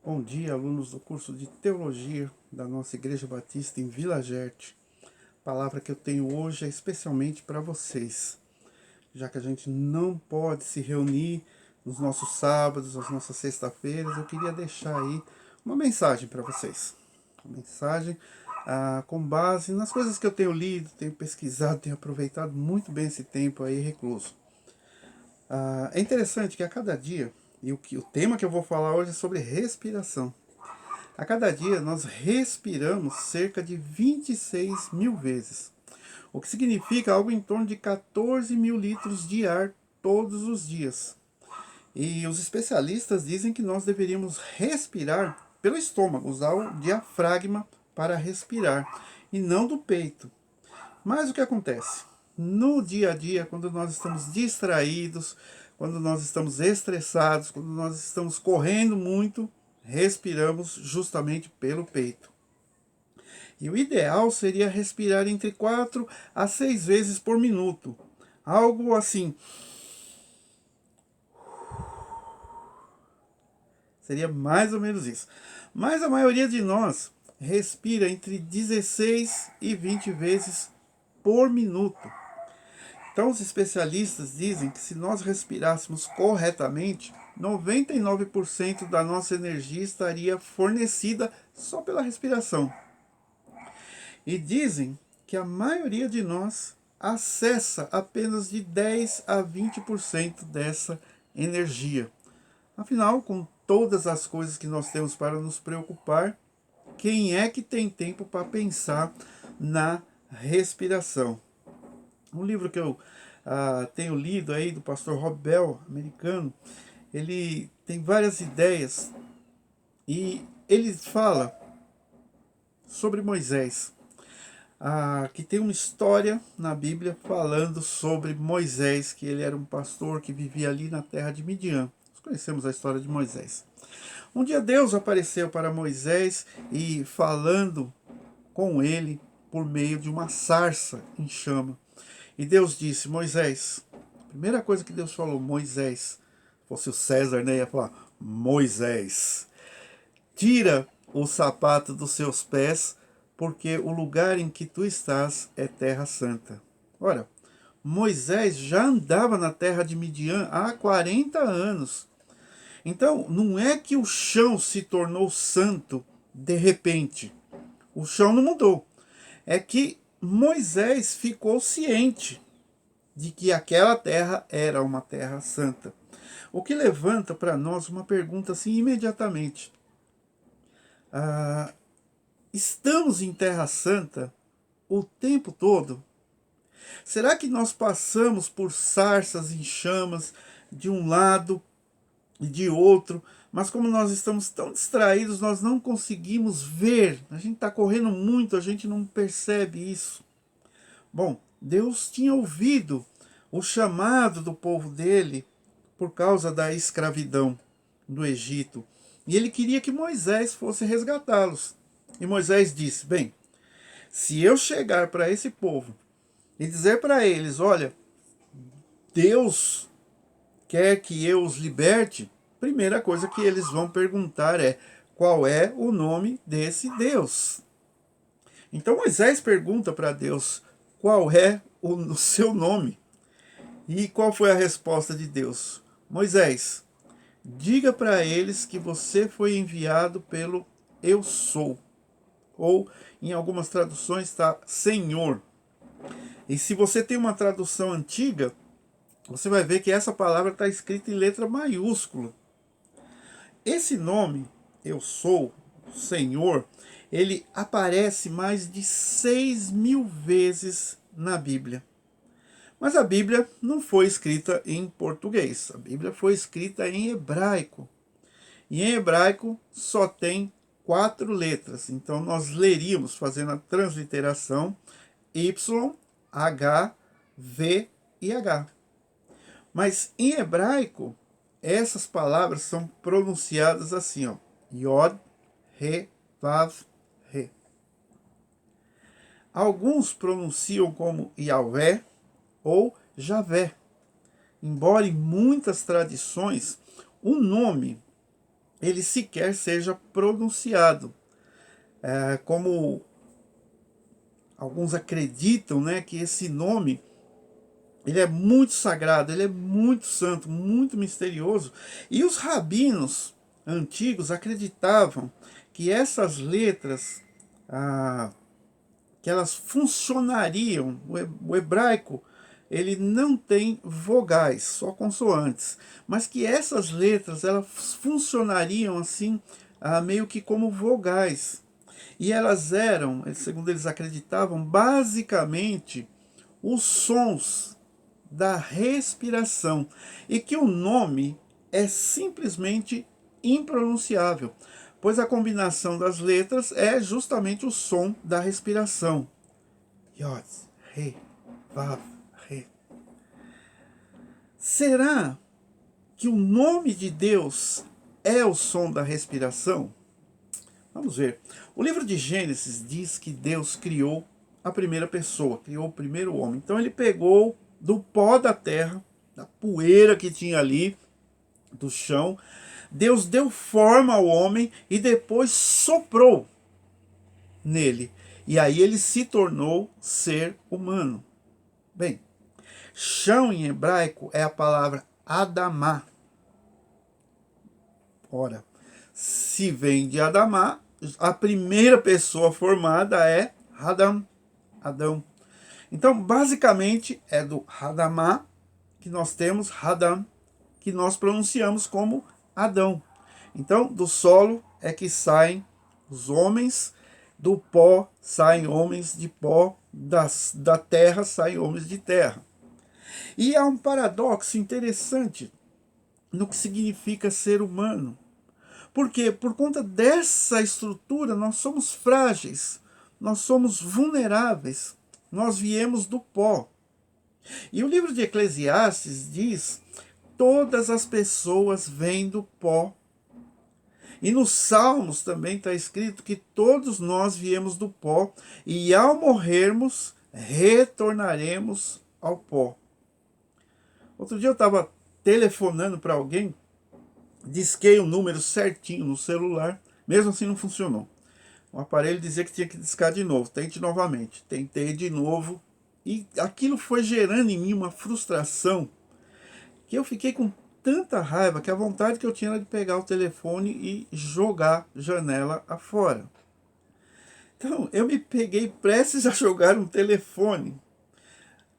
Bom dia, alunos do curso de Teologia da nossa Igreja Batista em Vila Gerte. A palavra que eu tenho hoje é especialmente para vocês, já que a gente não pode se reunir nos nossos sábados, nas nossas sextas-feiras. Eu queria deixar aí uma mensagem para vocês. Uma mensagem com base nas coisas que eu tenho lido, tenho pesquisado, tenho aproveitado muito bem esse tempo aí recluso. É interessante que a cada dia, e o tema que eu vou falar hoje é sobre respiração. A cada dia nós respiramos cerca de 26 mil vezes, o que significa algo em torno de 14 mil litros de ar todos os dias. E os especialistas dizem que nós deveríamos respirar pelo estômago, usar o diafragma para respirar e não do peito. Mas o que acontece? No dia a dia, quando nós estamos distraídos, quando nós estamos estressados, quando nós estamos correndo muito, respiramos justamente pelo peito. E o ideal seria respirar entre 4 a 6 vezes por minuto. Algo assim. Seria mais ou menos isso. Mas a maioria de nós respira entre 16 e 20 vezes por minuto. Então, os especialistas dizem que se nós respirássemos corretamente, 99% da nossa energia estaria fornecida só pela respiração. E dizem que a maioria de nós acessa apenas de 10 a 20% dessa energia. Afinal, com todas as coisas que nós temos para nos preocupar, quem é que tem tempo para pensar na respiração? Um livro que eu tenho lido aí do pastor Rob Bell, americano, ele tem várias ideias e ele fala sobre Moisés. Que tem uma história na Bíblia falando sobre Moisés, que ele era um pastor que vivia ali na terra de Midian. Nós conhecemos a história de Moisés. Um dia Deus apareceu para Moisés e falando com ele por meio de uma sarça em chama. E Deus disse: Moisés, a primeira coisa que Deus falou: Moisés, se fosse o César, né, ia falar: Moisés, tira o sapato dos seus pés, porque o lugar em que tu estás é terra santa. Ora, Moisés já andava na terra de Midian há 40 anos. Então, não é que o chão se tornou santo de repente. O chão não mudou. É que Moisés ficou ciente de que aquela terra era uma terra santa. O que levanta para nós uma pergunta assim imediatamente. Estamos em Terra Santa o tempo todo? Será que nós passamos por sarças em chamas de um lado e de outro, mas como nós estamos tão distraídos, nós não conseguimos ver? A gente está correndo muito, a gente não percebe isso. Bom, Deus tinha ouvido o chamado do povo dele por causa da escravidão do Egito. E ele queria que Moisés fosse resgatá-los. E Moisés disse: bem, se eu chegar para esse povo e dizer para eles: olha, Deus quer que eu os liberte, a primeira coisa que eles vão perguntar é: qual é o nome desse Deus? Então Moisés pergunta para Deus: qual é o seu nome? E qual foi a resposta de Deus? Moisés, diga para eles que você foi enviado pelo Eu Sou. Ou em algumas traduções está Senhor. E se você tem uma tradução antiga, você vai ver que essa palavra está escrita em letra maiúscula. Esse nome, Eu Sou, Senhor, ele aparece mais de 6.000 vezes na Bíblia. Mas a Bíblia não foi escrita em português, a Bíblia foi escrita em hebraico. E em hebraico só tem 4 letras, então nós leríamos, fazendo a transliteração, Y, H, V e H. Mas em hebraico, essas palavras são pronunciadas assim, ó, Yod, Re, Vav, Re. Alguns pronunciam como Yahvé ou Javé. Embora em muitas tradições o nome ele sequer seja pronunciado. Como alguns acreditam, né, que esse nome ele é muito sagrado, ele é muito santo, muito misterioso. E os rabinos antigos acreditavam que essas letras, ah, que elas funcionariam, o hebraico, ele não tem vogais, só consoantes, mas que essas letras elas funcionariam assim, meio que como vogais. E elas eram, segundo eles acreditavam, basicamente os sons da respiração, e que o nome é simplesmente impronunciável, pois a combinação das letras é justamente o som da respiração. Yod, Re, Vav, Re. Será que o nome de Deus é o som da respiração? Vamos ver. O livro de Gênesis diz que Deus criou a primeira pessoa, criou o primeiro homem. Então ele pegou do pó da terra, da poeira que tinha ali, do chão, Deus deu forma ao homem e depois soprou nele. E aí ele se tornou ser humano. Bem, chão em hebraico é a palavra Adamá. Ora, se vem de Adamá, a primeira pessoa formada é Adam, Adão. Então, basicamente, é do Hadamá que nós temos Hadam, que nós pronunciamos como Adão. Então, do solo é que saem os homens, do pó saem homens de pó, da terra saem homens de terra. E há um paradoxo interessante no que significa ser humano. Porque por conta dessa estrutura nós somos frágeis, nós somos vulneráveis, nós viemos do pó. E o livro de Eclesiastes diz: todas as pessoas vêm do pó. E nos Salmos também está escrito que todos nós viemos do pó e ao morrermos retornaremos ao pó. Outro dia eu estava telefonando para alguém, disquei o número certinho no celular, mesmo assim não funcionou. O aparelho dizia que tinha que discar de novo, tente novamente. Tentei de novo e aquilo foi gerando em mim uma frustração que eu fiquei com tanta raiva que a vontade que eu tinha era de pegar o telefone e jogar janela afora. Então eu me peguei prestes a jogar um telefone.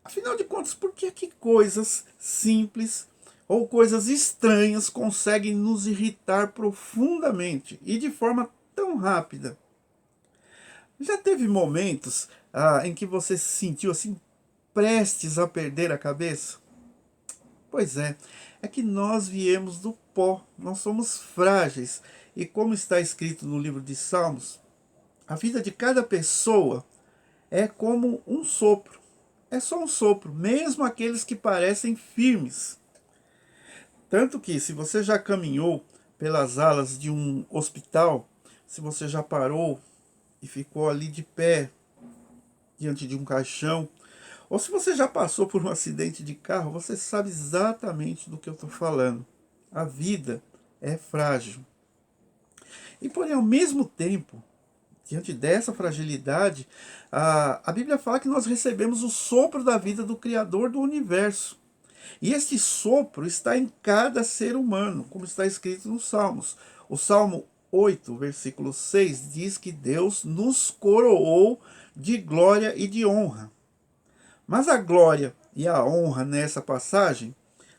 Afinal de contas, por que coisas simples ou coisas estranhas conseguem nos irritar profundamente e de forma tão rápida? Já teve momentos em que você se sentiu assim prestes a perder a cabeça? Pois é que nós viemos do pó, nós somos frágeis. E como está escrito no livro de Salmos, a vida de cada pessoa é como um sopro. É só um sopro, mesmo aqueles que parecem firmes. Tanto que se você já caminhou pelas alas de um hospital, se você já parou e ficou ali de pé diante de um caixão, ou se você já passou por um acidente de carro, você sabe exatamente do que eu estou falando. A vida é frágil. E porém, ao mesmo tempo, diante dessa fragilidade, a Bíblia fala que nós recebemos o sopro da vida do Criador do universo. E este sopro está em cada ser humano, como está escrito nos Salmos. O Salmo 8, versículo 6, diz que Deus nos coroou de glória e de honra. Mas a glória e a honra nessa passagem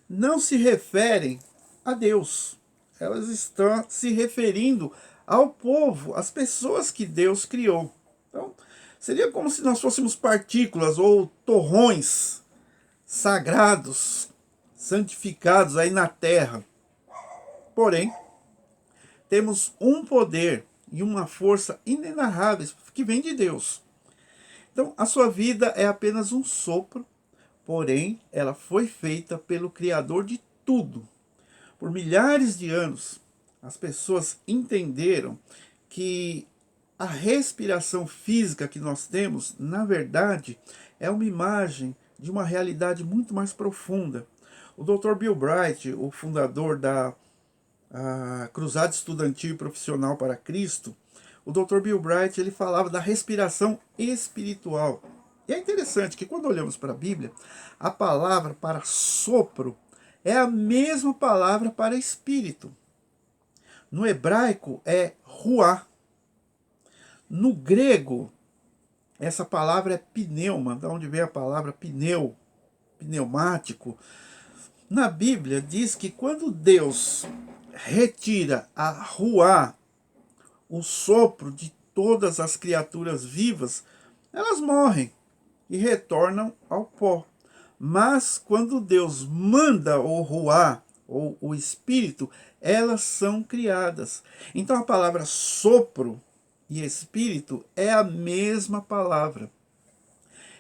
não se referem a Deus. Elas estão se referindo ao povo, às pessoas que Deus criou. Então, seria como se nós fôssemos partículas ou torrões sagrados, santificados aí na terra. Porém, temos um poder e uma força inenarráveis que vem de Deus. Então, a sua vida é apenas um sopro, porém, ela foi feita pelo Criador de tudo. Por milhares de anos, as pessoas entenderam que a respiração física que nós temos, na verdade, é uma imagem de uma realidade muito mais profunda. O Dr. Bill Bright, o fundador da a Cruzada Estudantil e Profissional para Cristo, o Dr. Bill Bright ele falava da respiração espiritual. E é interessante que quando olhamos para a Bíblia, a palavra para sopro é a mesma palavra para espírito. No hebraico é ruá. No grego, essa palavra é pneuma, da onde vem a palavra pneu, pneumático. Na Bíblia diz que quando Deus retira a ruá, o sopro de todas as criaturas vivas, elas morrem e retornam ao pó. Mas quando Deus manda o ruá, ou o espírito, elas são criadas. Então a palavra sopro e espírito é a mesma palavra.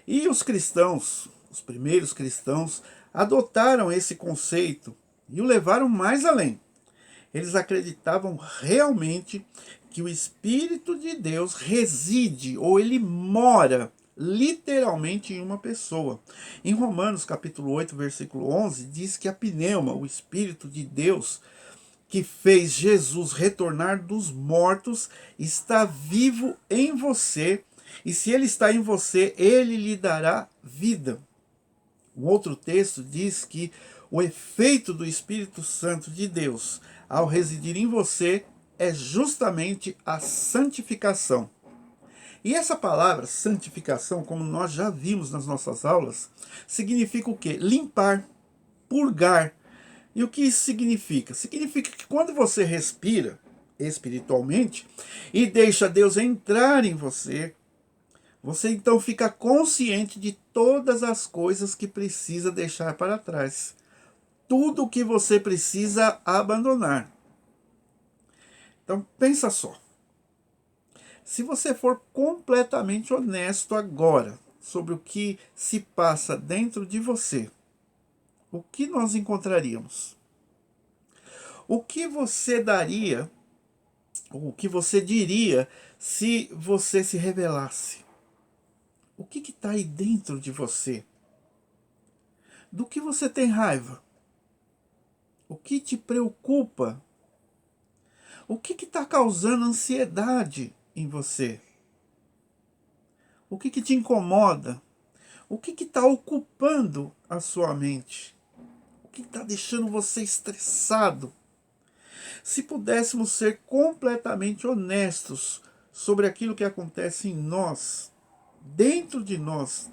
E os cristãos, os primeiros cristãos, adotaram esse conceito e o levaram mais além. Eles acreditavam realmente que o Espírito de Deus reside, ou ele mora, literalmente em uma pessoa. Em Romanos capítulo 8, versículo 11, diz que a pneuma, o Espírito de Deus, que fez Jesus retornar dos mortos, está vivo em você, e se ele está em você, ele lhe dará vida. Um outro texto diz que o efeito do Espírito Santo de Deus ao residir em você é justamente a santificação. E essa palavra santificação, como nós já vimos nas nossas aulas, significa o quê? Limpar, purgar. E o que isso significa? Significa que quando você respira espiritualmente e deixa Deus entrar em você, você então fica consciente de todas as coisas que precisa deixar para trás. Tudo o que você precisa abandonar. Então pensa só. Se você for completamente honesto agora sobre o que se passa dentro de você, o que nós encontraríamos? O que você daria, ou o que você diria se você se revelasse? O que está aí dentro de você? Do que você tem raiva? O que te preocupa? O que está causando ansiedade em você? O que te incomoda? O que está ocupando a sua mente? O que está deixando você estressado? Se pudéssemos ser completamente honestos sobre aquilo que acontece em nós, dentro de nós,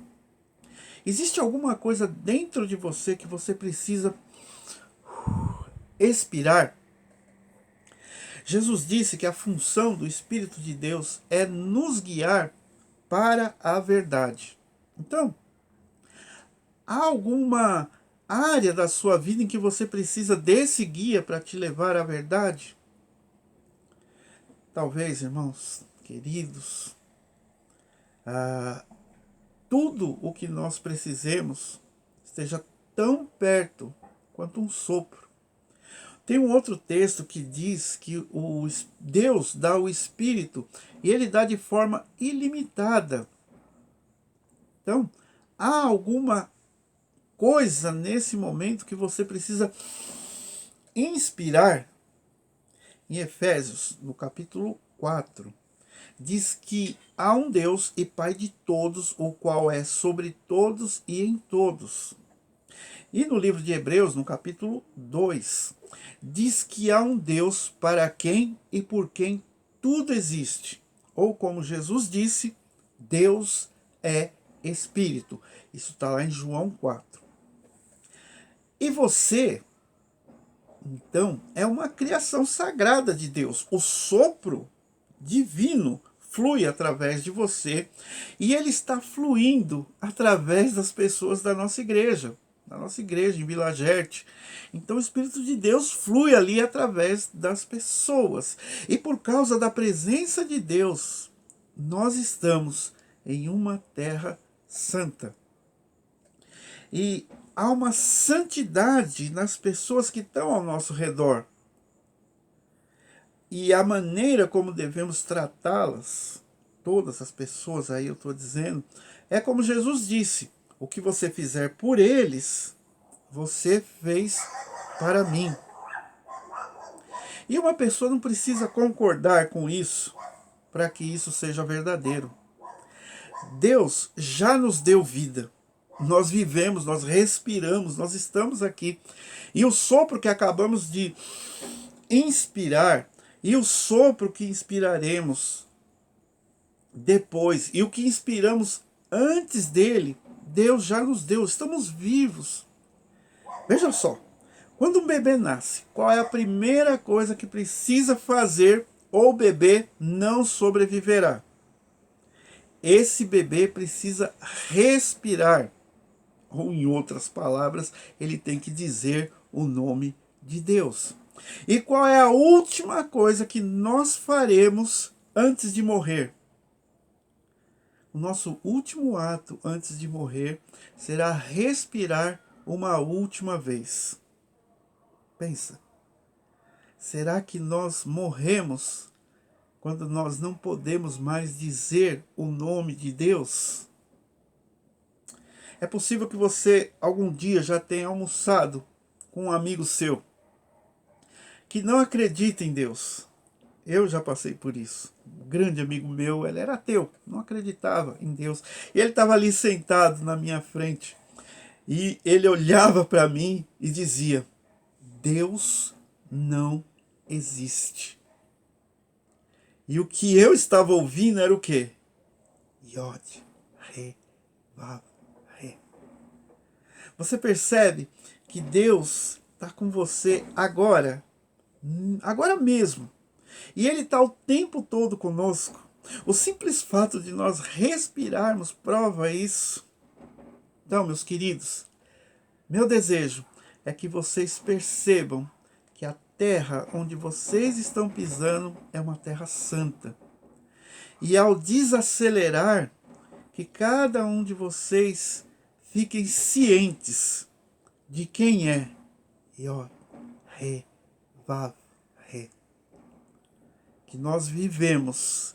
existe alguma coisa dentro de você que você precisa expirar? Jesus disse que a função do Espírito de Deus é nos guiar para a verdade. Então, há alguma área da sua vida em que você precisa desse guia para te levar à verdade? Talvez, irmãos queridos, tudo o que nós precisemos esteja tão perto quanto um sopro. Tem um outro texto que diz que Deus dá o Espírito e ele dá de forma ilimitada. Então, há alguma coisa nesse momento que você precisa inspirar? Em Efésios, no capítulo 4, diz que há um Deus e Pai de todos, o qual é sobre todos e em todos. E no livro de Hebreus, no capítulo 2, diz que há um Deus para quem e por quem tudo existe. Ou como Jesus disse, Deus é Espírito. Isso está lá em João 4. E você, então, é uma criação sagrada de Deus. O sopro divino flui através de você e ele está fluindo através das pessoas da nossa igreja em Vila Gerte. Então o Espírito de Deus flui ali através das pessoas. E por causa da presença de Deus, nós estamos em uma terra santa. E há uma santidade nas pessoas que estão ao nosso redor. E a maneira como devemos tratá-las, todas as pessoas aí eu estou dizendo, é como Jesus disse: o que você fizer por eles, você fez para mim. E uma pessoa não precisa concordar com isso para que isso seja verdadeiro. Deus já nos deu vida. Nós vivemos, nós respiramos, nós estamos aqui. E o sopro que acabamos de inspirar, e o sopro que inspiraremos depois, e o que inspiramos antes dele, Deus já nos deu. Estamos vivos. Veja só, quando um bebê nasce, qual é a primeira coisa que precisa fazer ou o bebê não sobreviverá? Esse bebê precisa respirar. Ou, em outras palavras, ele tem que dizer o nome de Deus. E qual é a última coisa que nós faremos antes de morrer? O nosso último ato antes de morrer será respirar uma última vez. Pensa, será que nós morremos quando nós não podemos mais dizer o nome de Deus? É possível que você algum dia já tenha almoçado com um amigo seu que não acredita em Deus. Eu já passei por isso. Um grande amigo meu, ele era ateu, não acreditava em Deus. E ele estava ali sentado na minha frente. E ele olhava para mim e dizia: Deus não existe. E o que eu estava ouvindo era o quê? Yod, Re, Vav, Re. Você percebe que Deus está com você agora mesmo. E Ele está o tempo todo conosco. O simples fato de nós respirarmos prova isso. Então, meus queridos, meu desejo é que vocês percebam que a terra onde vocês estão pisando é uma terra santa. E ao desacelerar, que cada um de vocês fiquem cientes de quem é Yod, Re, Vav, Re. Que nós vivemos,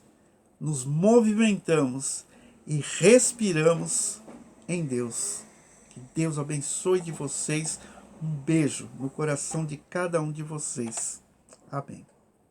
nos movimentamos e respiramos em Deus. Que Deus abençoe de vocês. Um beijo no coração de cada um de vocês. Amém.